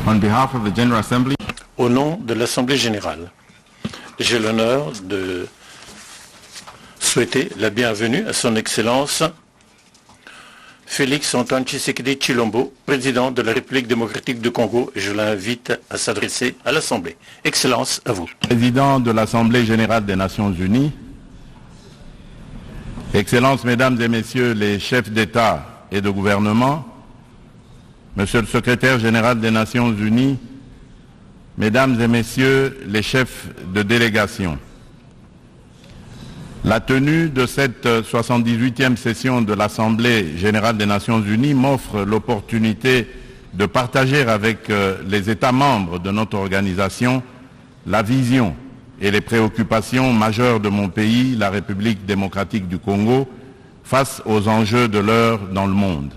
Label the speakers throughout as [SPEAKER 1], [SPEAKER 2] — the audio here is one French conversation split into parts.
[SPEAKER 1] On behalf of the General Assembly,
[SPEAKER 2] au nom de l'Assemblée générale, j'ai l'honneur de souhaiter la bienvenue à son Excellence Félix Antoine Tshisekedi Tshilombo, président de la République démocratique du Congo, et je l'invite à s'adresser à l'Assemblée. Excellence, à vous.
[SPEAKER 3] Président de l'Assemblée générale des Nations unies, Excellences, Mesdames et Messieurs les chefs d'État et de gouvernement, Monsieur le Secrétaire général des Nations unies, Mesdames et Messieurs les chefs de délégation, la tenue de cette 78e session de l'Assemblée générale des Nations unies m'offre l'opportunité de partager avec les États membres de notre organisation la vision et les préoccupations majeures de mon pays, la République démocratique du Congo, face aux enjeux de l'heure dans le monde.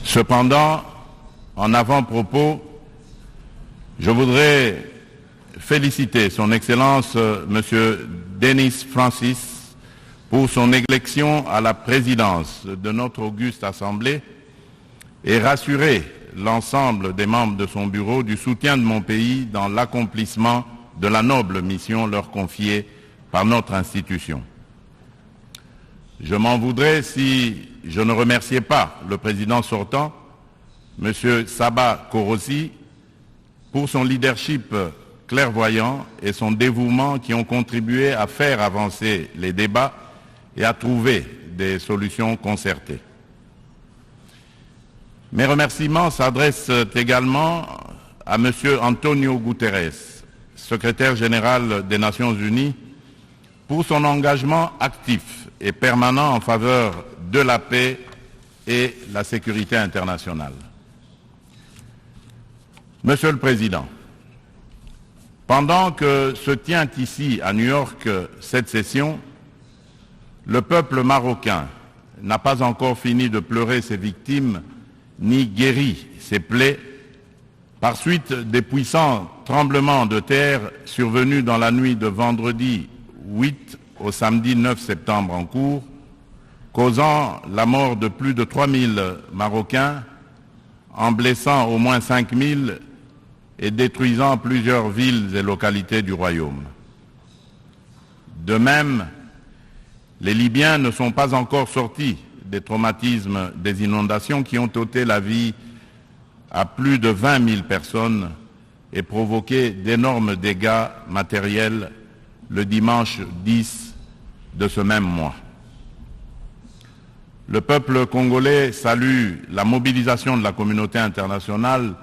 [SPEAKER 3] Cependant, en avant-propos, je voudrais féliciter son Excellence M. Denis Francis pour son élection à la présidence de notre auguste Assemblée et rassurer l'ensemble des membres de son bureau du soutien de mon pays dans l'accomplissement de la noble mission leur confiée par notre institution. Je m'en voudrais si je ne remerciais pas le président sortant, M. Saba Korosi, pour son leadership clairvoyant et son dévouement qui ont contribué à faire avancer les débats et à trouver des solutions concertées. Mes remerciements s'adressent également à M. Antonio Guterres, secrétaire général des Nations unies, pour son engagement actif et permanent en faveur de la paix et la sécurité internationale. Monsieur le Président, pendant que se tient ici à New York cette session, le peuple marocain n'a pas encore fini de pleurer ses victimes ni guéri ses plaies par suite des puissants tremblements de terre survenus dans la nuit de vendredi 8 au samedi 9 septembre en cours, causant la mort de plus de 3000 Marocains, en blessant au moins 5000 et détruisant plusieurs villes et localités du royaume. De même, les Libyens ne sont pas encore sortis des traumatismes des inondations qui ont ôté la vie à plus de 20 000 personnes et provoqué d'énormes dégâts matériels le dimanche 10 de ce même mois. Le peuple congolais salue la mobilisation de la communauté internationale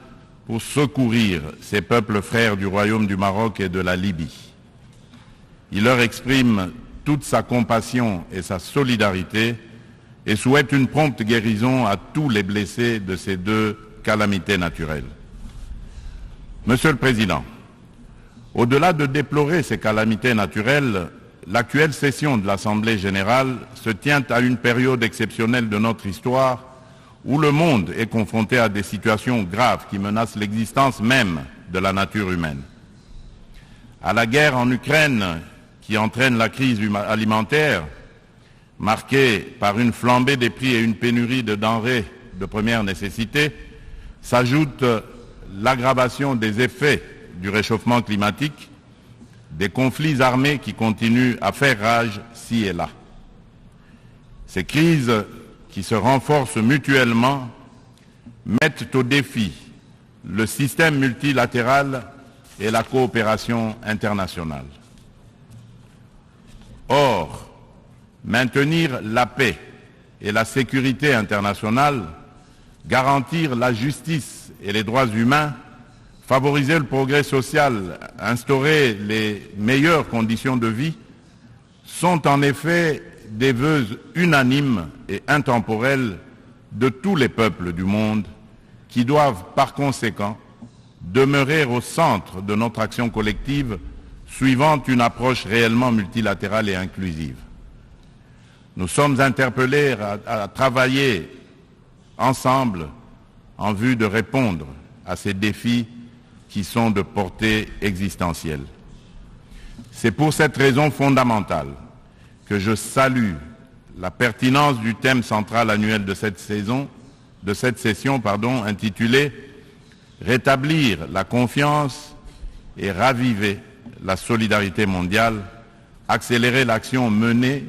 [SPEAKER 3] pour secourir ces peuples frères du Royaume du Maroc et de la Libye. Il leur exprime toute sa compassion et sa solidarité et souhaite une prompte guérison à tous les blessés de ces deux calamités naturelles. Monsieur le Président, au-delà de déplorer ces calamités naturelles, l'actuelle session de l'Assemblée générale se tient à une période exceptionnelle de notre histoire où le monde est confronté à des situations graves qui menacent l'existence même de la nature humaine. À la guerre en Ukraine, qui entraîne la crise alimentaire, marquée par une flambée des prix et une pénurie de denrées de première nécessité, s'ajoute l'aggravation des effets du réchauffement climatique, des conflits armés qui continuent à faire rage ci et là. Ces crises qui se renforcent mutuellement mettent au défi le système multilatéral et la coopération internationale. Or, maintenir la paix et la sécurité internationale, garantir la justice et les droits humains, favoriser le progrès social, instaurer les meilleures conditions de vie, sont en effet des vœux unanimes et intemporels de tous les peuples du monde qui doivent par conséquent demeurer au centre de notre action collective suivant une approche réellement multilatérale et inclusive. Nous sommes interpellés à travailler ensemble en vue de répondre à ces défis qui sont de portée existentielle. C'est pour cette raison fondamentale que je salue la pertinence du thème central annuel de cette session, intitulé rétablir la confiance et raviver la solidarité mondiale, accélérer l'action menée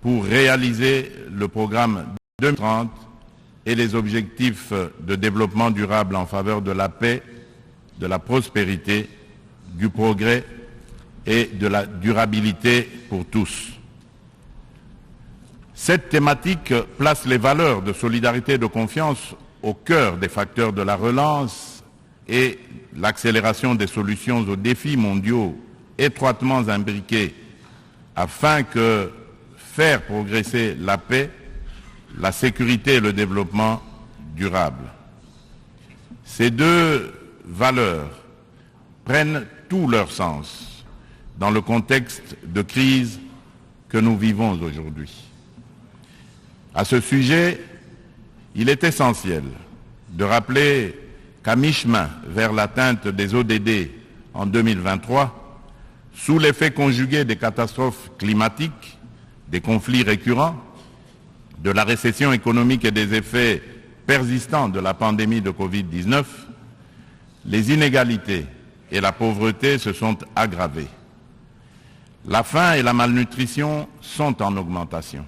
[SPEAKER 3] pour réaliser le programme 2030 et les objectifs de développement durable en faveur de la paix, de la prospérité, du progrès et de la durabilité pour tous. Cette thématique place les valeurs de solidarité et de confiance au cœur des facteurs de la relance et l'accélération des solutions aux défis mondiaux étroitement imbriqués afin que faire progresser la paix, la sécurité et le développement durable. Ces deux valeurs prennent tout leur sens dans le contexte de crise que nous vivons aujourd'hui. À ce sujet, il est essentiel de rappeler qu'à mi-chemin vers l'atteinte des ODD en 2023, sous l'effet conjugué des catastrophes climatiques, des conflits récurrents, de la récession économique et des effets persistants de la pandémie de Covid-19, les inégalités et la pauvreté se sont aggravées. La faim et la malnutrition sont en augmentation.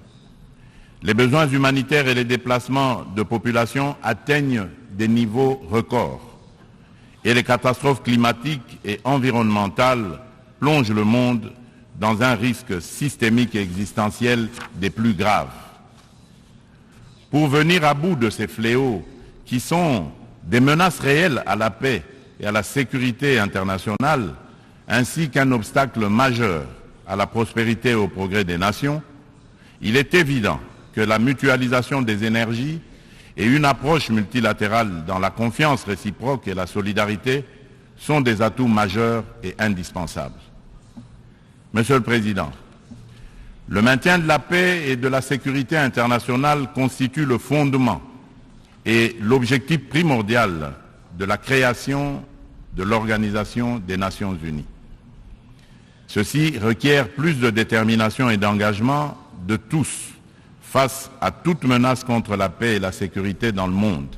[SPEAKER 3] Les besoins humanitaires et les déplacements de population atteignent des niveaux records. Et les catastrophes climatiques et environnementales plongent le monde dans un risque systémique et existentiel des plus graves. Pour venir à bout de ces fléaux qui sont des menaces réelles à la paix et à la sécurité internationale, ainsi qu'un obstacle majeur à la prospérité et au progrès des nations, il est évident que la mutualisation des énergies et une approche multilatérale dans la confiance réciproque et la solidarité sont des atouts majeurs et indispensables. Monsieur le Président, le maintien de la paix et de la sécurité internationale constitue le fondement et l'objectif primordial de la création de l'Organisation des Nations Unies. Ceci requiert plus de détermination et d'engagement de tous face à toute menace contre la paix et la sécurité dans le monde.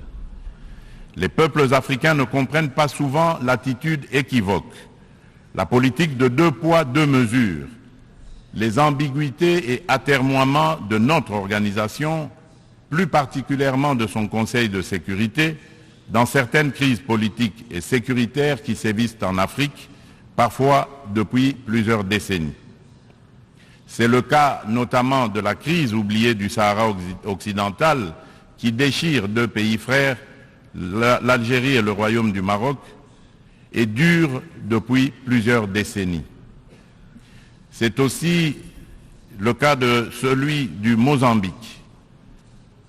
[SPEAKER 3] Les peuples africains ne comprennent pas souvent l'attitude équivoque, la politique de 2 poids, 2 mesures, les ambiguïtés et atermoiements de notre organisation, plus particulièrement de son Conseil de sécurité, dans certaines crises politiques et sécuritaires qui sévissent en Afrique, parfois depuis plusieurs décennies. C'est le cas notamment de la crise oubliée du Sahara occidental qui déchire 2 pays frères, l'Algérie et le Royaume du Maroc, et dure depuis plusieurs décennies. C'est aussi le cas de celui du Mozambique,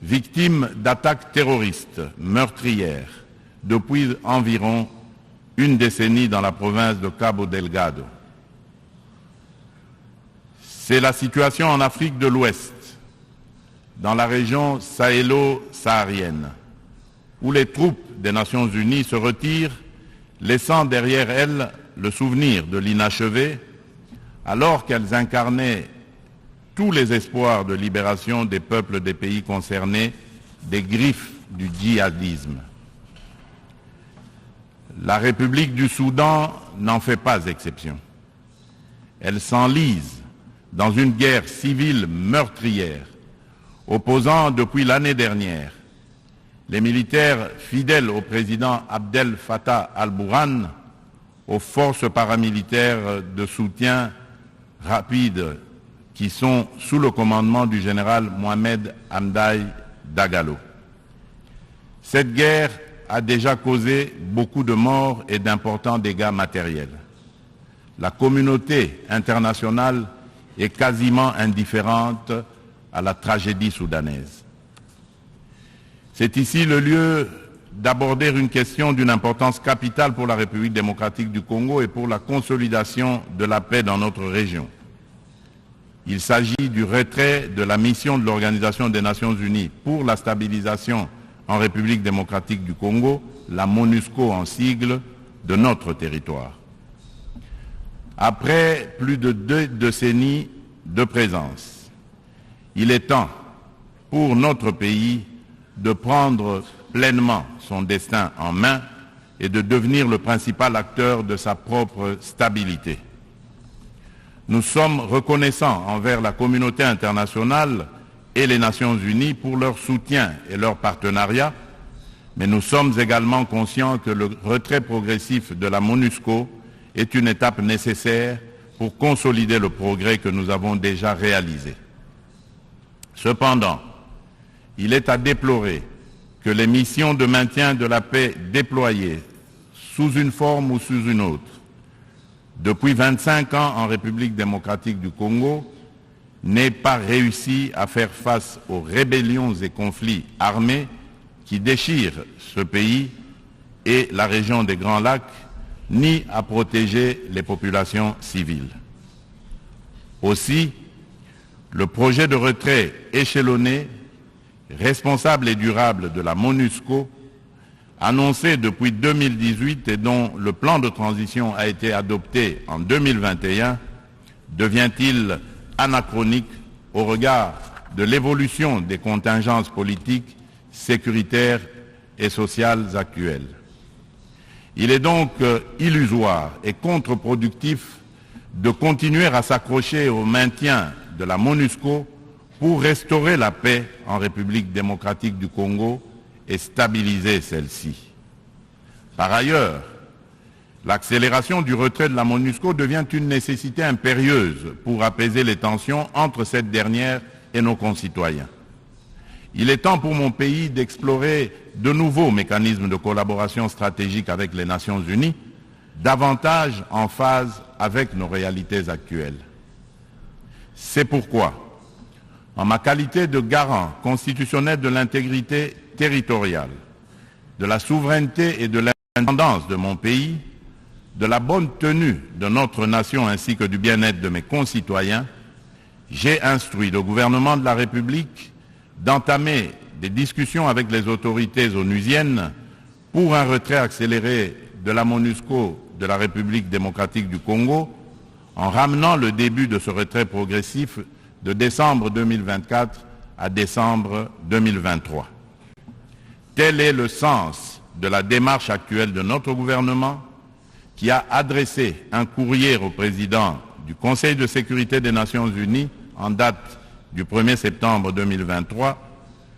[SPEAKER 3] victime d'attaques terroristes meurtrières depuis environ une décennie dans la province de Cabo Delgado. C'est la situation en Afrique de l'Ouest, dans la région sahélo-saharienne, où les troupes des Nations Unies se retirent, laissant derrière elles le souvenir de l'inachevé, alors qu'elles incarnaient tous les espoirs de libération des peuples des pays concernés des griffes du djihadisme. La République du Soudan n'en fait pas exception. Elle s'enlise dans une guerre civile meurtrière, opposant depuis l'année dernière les militaires fidèles au président Abdel Fattah al-Burhan aux forces paramilitaires de soutien rapide qui sont sous le commandement du général Mohamed Hamdai Dagalo. Cette guerre a déjà causé beaucoup de morts et d'importants dégâts matériels. La communauté internationale est quasiment indifférente à la tragédie soudanaise. C'est ici le lieu d'aborder une question d'une importance capitale pour la République démocratique du Congo et pour la consolidation de la paix dans notre région. Il s'agit du retrait de la mission de l'Organisation des Nations Unies pour la stabilisation en République démocratique du Congo, la MONUSCO en sigle, de notre territoire. Après plus de 2 décennies de présence, il est temps pour notre pays de prendre pleinement son destin en main et de devenir le principal acteur de sa propre stabilité. Nous sommes reconnaissants envers la communauté internationale et les Nations Unies pour leur soutien et leur partenariat, mais nous sommes également conscients que le retrait progressif de la MONUSCO est une étape nécessaire pour consolider le progrès que nous avons déjà réalisé. Cependant, il est à déplorer que les missions de maintien de la paix déployées sous une forme ou sous une autre depuis 25 ans en République démocratique du Congo n'aient pas réussi à faire face aux rébellions et conflits armés qui déchirent ce pays et la région des Grands Lacs, ni à protéger les populations civiles. Aussi, le projet de retrait échelonné, responsable et durable de la MONUSCO, annoncé depuis 2018 et dont le plan de transition a été adopté en 2021, devient-il anachronique au regard de l'évolution des contingences politiques, sécuritaires et sociales actuelles. Il est donc illusoire et contre-productif de continuer à s'accrocher au maintien de la MONUSCO pour restaurer la paix en République démocratique du Congo et stabiliser celle-ci. Par ailleurs, l'accélération du retrait de la MONUSCO devient une nécessité impérieuse pour apaiser les tensions entre cette dernière et nos concitoyens. Il est temps pour mon pays d'explorer de nouveaux mécanismes de collaboration stratégique avec les Nations Unies, davantage en phase avec nos réalités actuelles. C'est pourquoi, en ma qualité de garant constitutionnel de l'intégrité territoriale, de la souveraineté et de l'indépendance de mon pays, de la bonne tenue de notre nation ainsi que du bien-être de mes concitoyens, j'ai instruit le gouvernement de la République d'entamer des discussions avec les autorités onusiennes pour un retrait accéléré de la MONUSCO de la République démocratique du Congo, en ramenant le début de ce retrait progressif de décembre 2024 à décembre 2023. Tel est le sens de la démarche actuelle de notre gouvernement, qui a adressé un courrier au président du Conseil de sécurité des Nations Unies en date du 1er septembre 2023,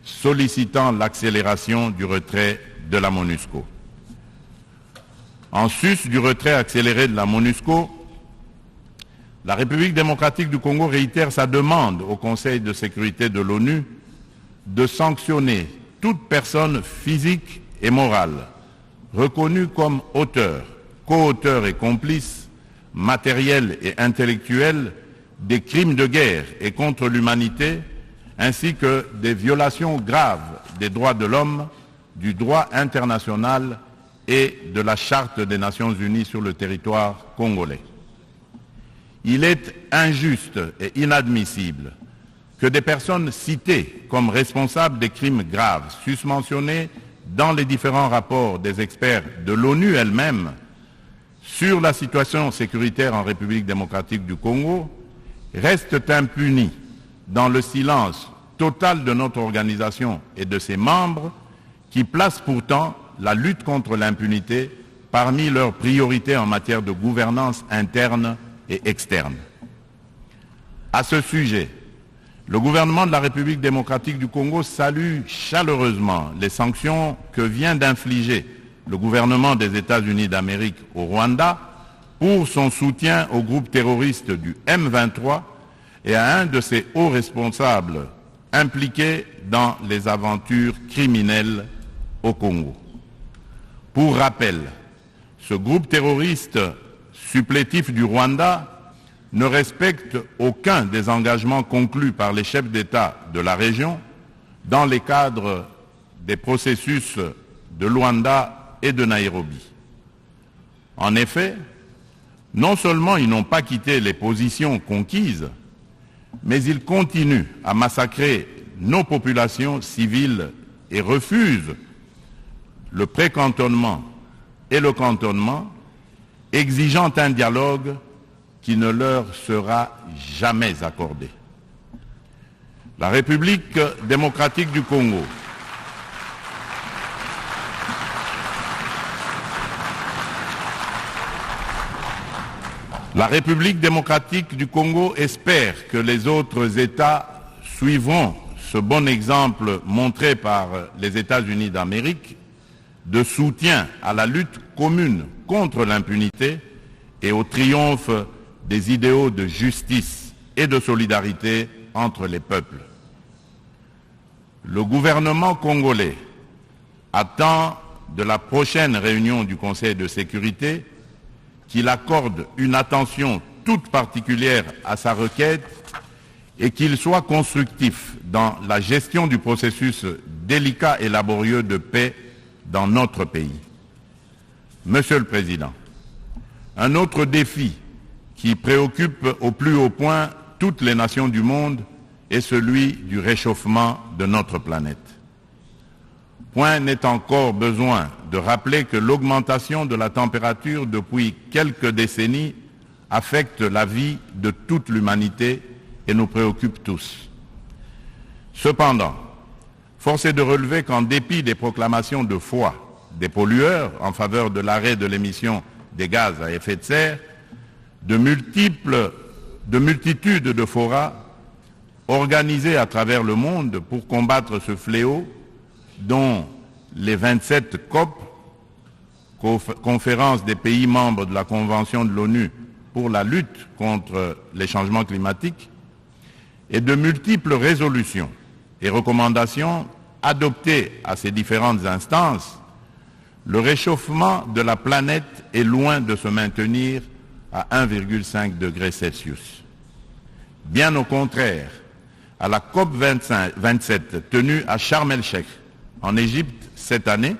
[SPEAKER 3] sollicitant l'accélération du retrait de la MONUSCO. En sus du retrait accéléré de la MONUSCO, la République démocratique du Congo réitère sa demande au Conseil de sécurité de l'ONU de sanctionner toute personne physique et morale reconnue comme auteur, co-auteur et complice, matériel et intellectuel des crimes de guerre et contre l'humanité, ainsi que des violations graves des droits de l'homme, du droit international et de la Charte des Nations Unies sur le territoire congolais. Il est injuste et inadmissible que des personnes citées comme responsables des crimes graves susmentionnés dans les différents rapports des experts de l'ONU elle-même sur la situation sécuritaire en République démocratique du Congo restent impunis dans le silence total de notre organisation et de ses membres qui placent pourtant la lutte contre l'impunité parmi leurs priorités en matière de gouvernance interne et externe. À ce sujet, le gouvernement de la République démocratique du Congo salue chaleureusement les sanctions que vient d'infliger le gouvernement des États-Unis d'Amérique au Rwanda pour son soutien au groupe terroriste du M23 et à un de ses hauts responsables impliqués dans les aventures criminelles au Congo. Pour rappel, ce groupe terroriste supplétif du Rwanda ne respecte aucun des engagements conclus par les chefs d'État de la région dans les cadres des processus de Luanda et de Nairobi. En effet, non seulement ils n'ont pas quitté les positions conquises, mais ils continuent à massacrer nos populations civiles et refusent le pré-cantonnement et le cantonnement, exigeant un dialogue qui ne leur sera jamais accordé. La République démocratique du Congo La République démocratique du Congo espère que les autres États suivront ce bon exemple montré par les États-Unis d'Amérique de soutien à la lutte commune contre l'impunité et au triomphe des idéaux de justice et de solidarité entre les peuples. Le gouvernement congolais attend de la prochaine réunion du Conseil de sécurité qu'il accorde une attention toute particulière à sa requête et qu'il soit constructif dans la gestion du processus délicat et laborieux de paix dans notre pays. Monsieur le Président, un autre défi qui préoccupe au plus haut point toutes les nations du monde est celui du réchauffement de notre planète. Point n'est encore besoin de rappeler que l'augmentation de la température depuis quelques décennies affecte la vie de toute l'humanité et nous préoccupe tous. Cependant, force est de relever qu'en dépit des proclamations de foi des pollueurs en faveur de l'arrêt de l'émission des gaz à effet de serre, de multitudes de forats organisés à travers le monde pour combattre ce fléau, dont les 27 COP, conférence des pays membres de la Convention de l'ONU pour la lutte contre les changements climatiques, et de multiples résolutions et recommandations adoptées à ces différentes instances, le réchauffement de la planète est loin de se maintenir à 1,5 degré Celsius. Bien au contraire, à la COP 27 tenue à Sharm el-Sheikh, en Égypte cette année,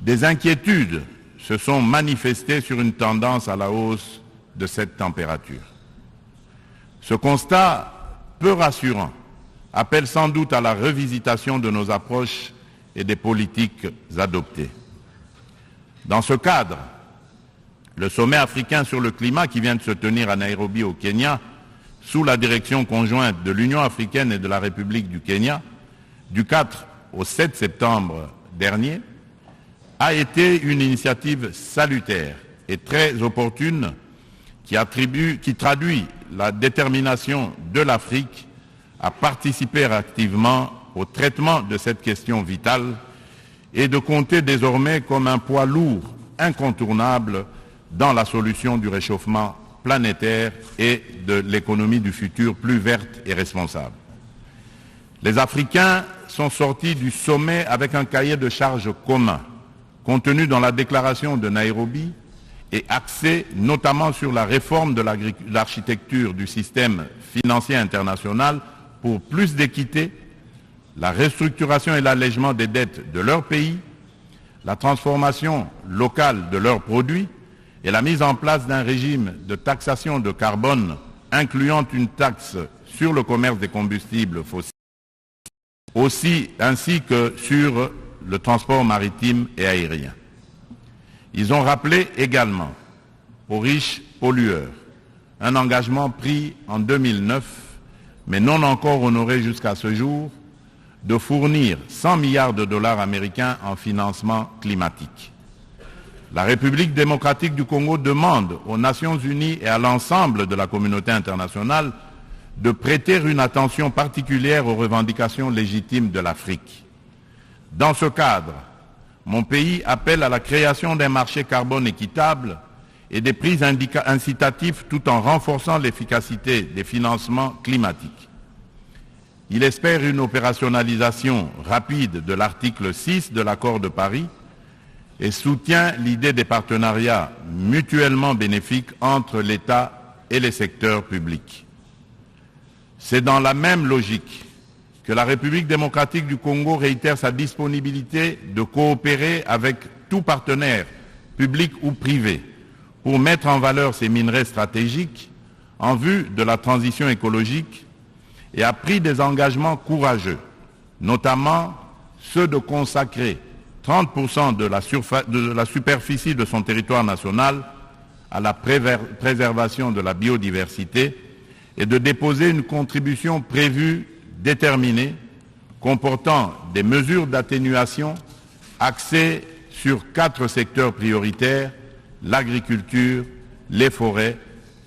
[SPEAKER 3] des inquiétudes se sont manifestées sur une tendance à la hausse de cette température. Ce constat peu rassurant appelle sans doute à la revisitation de nos approches et des politiques adoptées. Dans ce cadre, le sommet africain sur le climat qui vient de se tenir à Nairobi au Kenya, sous la direction conjointe de l'Union africaine et de la République du Kenya, du 4 au 7 septembre dernier, a été une initiative salutaire et très opportune qui traduit la détermination de l'Afrique à participer activement au traitement de cette question vitale et de compter désormais comme un poids lourd incontournable dans la solution du réchauffement planétaire et de l'économie du futur plus verte et responsable. Les Africains sont sortis du sommet avec un cahier de charges commun, contenu dans la déclaration de Nairobi et axé notamment sur la réforme de l'architecture du système financier international pour plus d'équité, la restructuration et l'allègement des dettes de leur pays, la transformation locale de leurs produits et la mise en place d'un régime de taxation de carbone incluant une taxe sur le commerce des combustibles fossiles, ainsi que sur le transport maritime et aérien. Ils ont rappelé également aux riches pollueurs un engagement pris en 2009, mais non encore honoré jusqu'à ce jour, de fournir 100 milliards de dollars américains en financement climatique. La République démocratique du Congo demande aux Nations unies et à l'ensemble de la communauté internationale de prêter une attention particulière aux revendications légitimes de l'Afrique. Dans ce cadre, mon pays appelle à la création d'un marché carbone équitable et des prises incitatives tout en renforçant l'efficacité des financements climatiques. Il espère une opérationnalisation rapide de l'article 6 de l'accord de Paris et soutient l'idée des partenariats mutuellement bénéfiques entre l'État et les secteurs publics. C'est dans la même logique que la République démocratique du Congo réitère sa disponibilité de coopérer avec tout partenaire, public ou privé, pour mettre en valeur ces minerais stratégiques en vue de la transition écologique et a pris des engagements courageux, notamment ceux de consacrer 30% de la superficie de son territoire national à la préservation de la biodiversité et de déposer une contribution prévue déterminée comportant des mesures d'atténuation axées sur 4 secteurs prioritaires: l'agriculture, les forêts,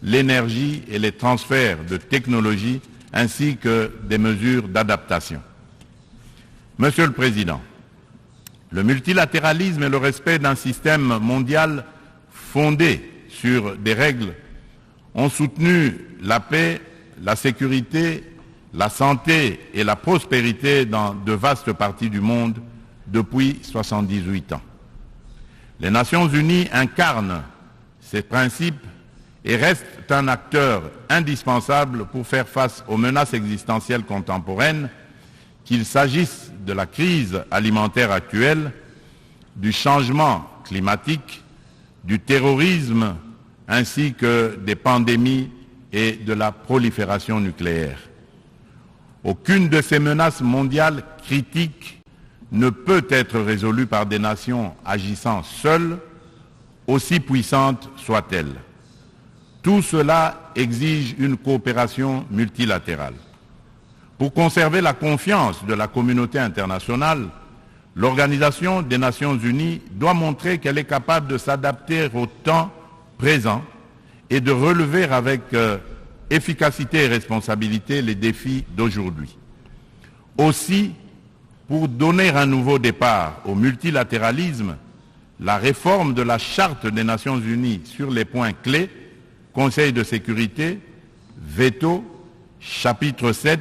[SPEAKER 3] l'énergie et les transferts de technologies ainsi que des mesures d'adaptation. Monsieur le Président, le multilatéralisme et le respect d'un système mondial fondé sur des règles ont soutenu la paix, la sécurité, la santé et la prospérité dans de vastes parties du monde depuis 78 ans. Les Nations Unies incarnent ces principes et restent un acteur indispensable pour faire face aux menaces existentielles contemporaines, qu'il s'agisse de la crise alimentaire actuelle, du changement climatique, du terrorisme, ainsi que des pandémies et de la prolifération nucléaire. Aucune de ces menaces mondiales critiques ne peut être résolue par des nations agissant seules, aussi puissantes soient-elles. Tout cela exige une coopération multilatérale. Pour conserver la confiance de la communauté internationale, l'Organisation des Nations Unies doit montrer qu'elle est capable de s'adapter au temps présent et de relever avec efficacité et responsabilité les défis d'aujourd'hui. Aussi, pour donner un nouveau départ au multilatéralisme, la réforme de la Charte des Nations Unies sur les points clés, Conseil de sécurité, veto, chapitre 7,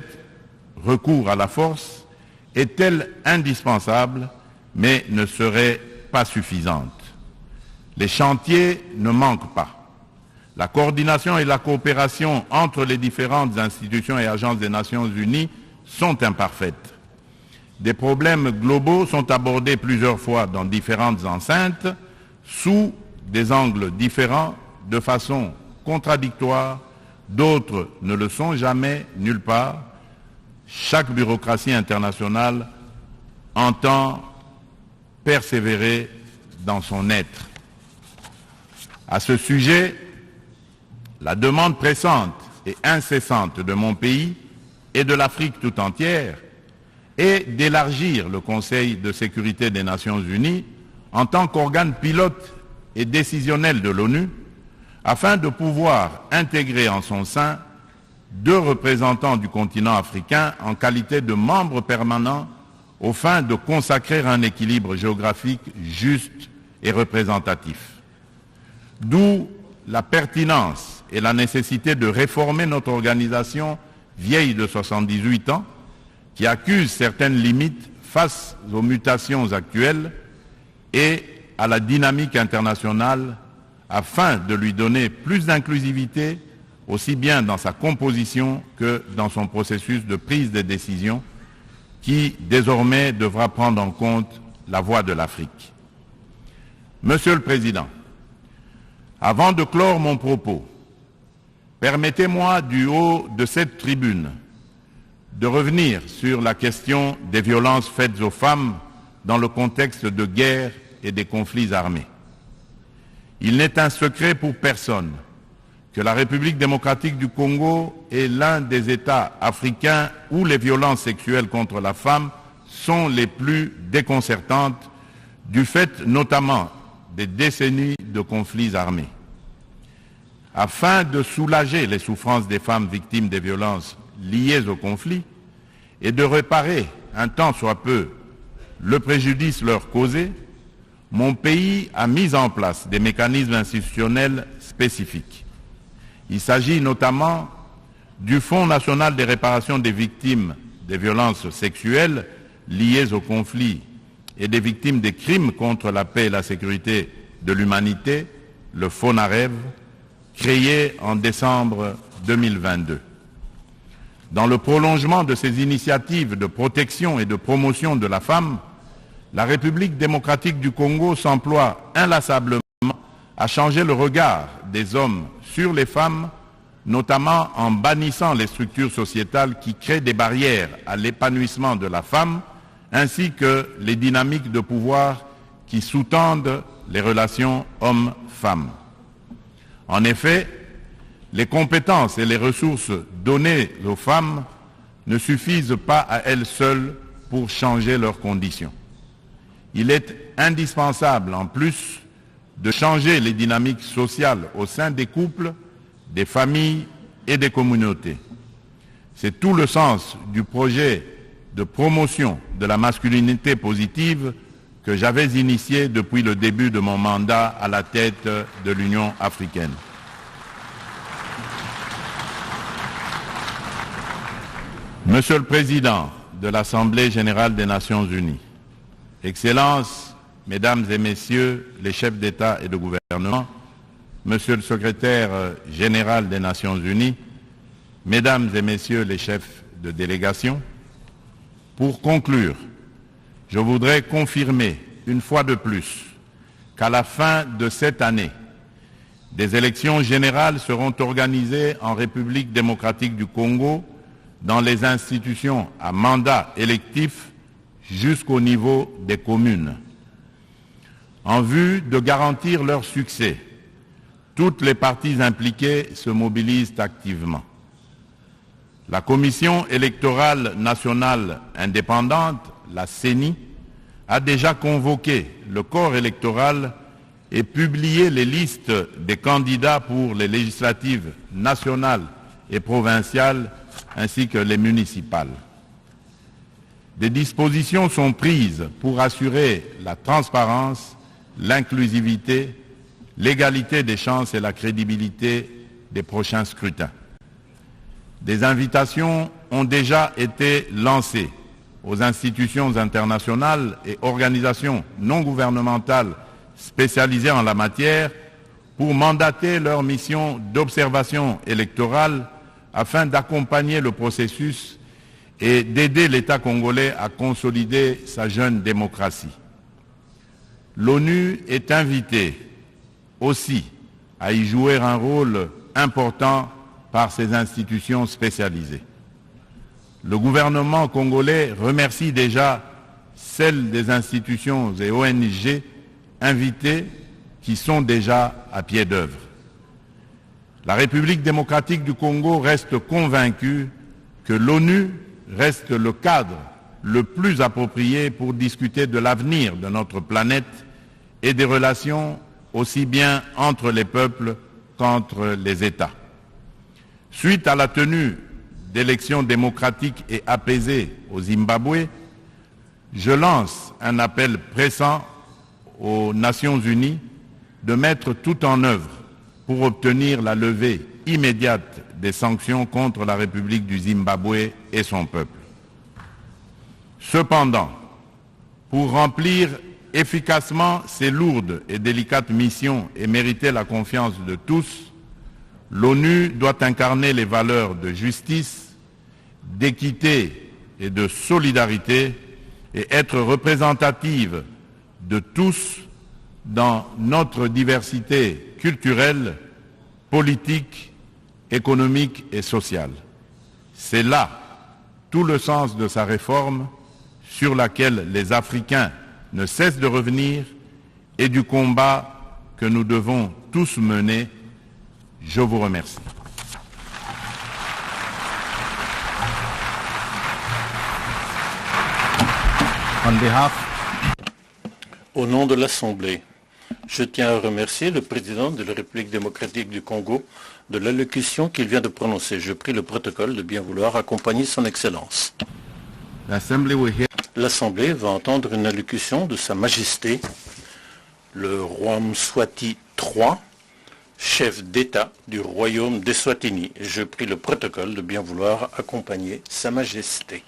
[SPEAKER 3] recours à la force, est-elle indispensable, mais ne serait pas suffisante. Les chantiers ne manquent pas. La coordination et la coopération entre les différentes institutions et agences des Nations Unies sont imparfaites. Des problèmes globaux sont abordés plusieurs fois dans différentes enceintes, sous des angles différents, de façon contradictoire, d'autres ne le sont jamais, nulle part. Chaque bureaucratie internationale entend persévérer dans son être. À ce sujet, la demande pressante et incessante de mon pays et de l'Afrique tout entière est d'élargir le Conseil de sécurité des Nations Unies en tant qu'organe pilote et décisionnel de l'ONU, afin de pouvoir intégrer en son sein 2 représentants du continent africain en qualité de membres permanents aux fins de consacrer un équilibre géographique juste et représentatif. D'où la pertinence et la nécessité de réformer notre organisation vieille de 78 ans, qui accuse certaines limites face aux mutations actuelles et à la dynamique internationale, afin de lui donner plus d'inclusivité, aussi bien dans sa composition que dans son processus de prise de décision, qui désormais devra prendre en compte la voix de l'Afrique. Monsieur le Président, avant de clore mon propos, permettez-moi du haut de cette tribune de revenir sur la question des violences faites aux femmes dans le contexte de guerre et des conflits armés. Il n'est un secret pour personne que la République démocratique du Congo est l'un des États africains où les violences sexuelles contre la femme sont les plus déconcertantes, du fait notamment des décennies de conflits armés. Afin de soulager les souffrances des femmes victimes des violences liées au conflit et de réparer un tant soit peu le préjudice leur causé, mon pays a mis en place des mécanismes institutionnels spécifiques. Il s'agit notamment du Fonds national des réparations des victimes des violences sexuelles liées au conflit et des victimes des crimes contre la paix et la sécurité de l'humanité, le FONAREV, créé en décembre 2022. Dans le prolongement de ces initiatives de protection et de promotion de la femme, la République démocratique du Congo s'emploie inlassablement à changer le regard des hommes sur les femmes, notamment en bannissant les structures sociétales qui créent des barrières à l'épanouissement de la femme, ainsi que les dynamiques de pouvoir qui sous-tendent les relations hommes-femmes. En effet, les compétences et les ressources données aux femmes ne suffisent pas à elles seules pour changer leurs conditions. Il est indispensable, en plus, de changer les dynamiques sociales au sein des couples, des familles et des communautés. C'est tout le sens du projet de promotion de la masculinité positive que j'avais initié depuis le début de mon mandat à la tête de l'Union africaine. Monsieur le Président de l'Assemblée générale des Nations unies, Excellences, Mesdames et Messieurs les chefs d'État et de gouvernement, Monsieur le Secrétaire général des Nations unies, Mesdames et Messieurs les chefs de délégation, pour conclure, je voudrais confirmer une fois de plus qu'à la fin de cette année, des élections générales seront organisées en République démocratique du Congo dans les institutions à mandat électif jusqu'au niveau des communes. En vue de garantir leur succès, toutes les parties impliquées se mobilisent activement. La Commission électorale nationale indépendante, la CENI, a déjà convoqué le corps électoral et publié les listes des candidats pour les législatives nationales et provinciales ainsi que les municipales. Des dispositions sont prises pour assurer la transparence, l'inclusivité, l'égalité des chances et la crédibilité des prochains scrutins. Des invitations ont déjà été lancées aux institutions internationales et organisations non gouvernementales spécialisées en la matière pour mandater leur mission d'observation électorale afin d'accompagner le processus et d'aider l'État congolais à consolider sa jeune démocratie. L'ONU est invitée aussi à y jouer un rôle important par ses institutions spécialisées. Le gouvernement congolais remercie déjà celles des institutions et ONG invitées qui sont déjà à pied d'œuvre. La République démocratique du Congo reste convaincue que l'ONU reste le cadre le plus approprié pour discuter de l'avenir de notre planète et des relations aussi bien entre les peuples qu'entre les États. Suite à la tenue d'élections démocratiques et apaisées au Zimbabwe, je lance un appel pressant aux Nations unies de mettre tout en œuvre pour obtenir la levée immédiate des sanctions contre la République du Zimbabwe et son peuple. Cependant, pour remplir efficacement ces lourdes et délicates missions et mériter la confiance de tous, l'ONU doit incarner les valeurs de justice, d'équité et de solidarité et être représentative de tous dans notre diversité culturelle, politique, économique et sociale. C'est là tout le sens de sa réforme sur laquelle les Africains ne cessent de revenir et du combat que nous devons tous mener. Je vous remercie.
[SPEAKER 2] Au nom de l'Assemblée, je tiens à remercier le président de la République démocratique du Congo de l'allocution qu'il vient de prononcer. Je prie le protocole de bien vouloir accompagner son Excellence. L'Assemblée va entendre une allocution de Sa Majesté, le roi Mswati III, chef d'État du royaume d'Eswatini. Je prie le protocole de bien vouloir accompagner Sa Majesté.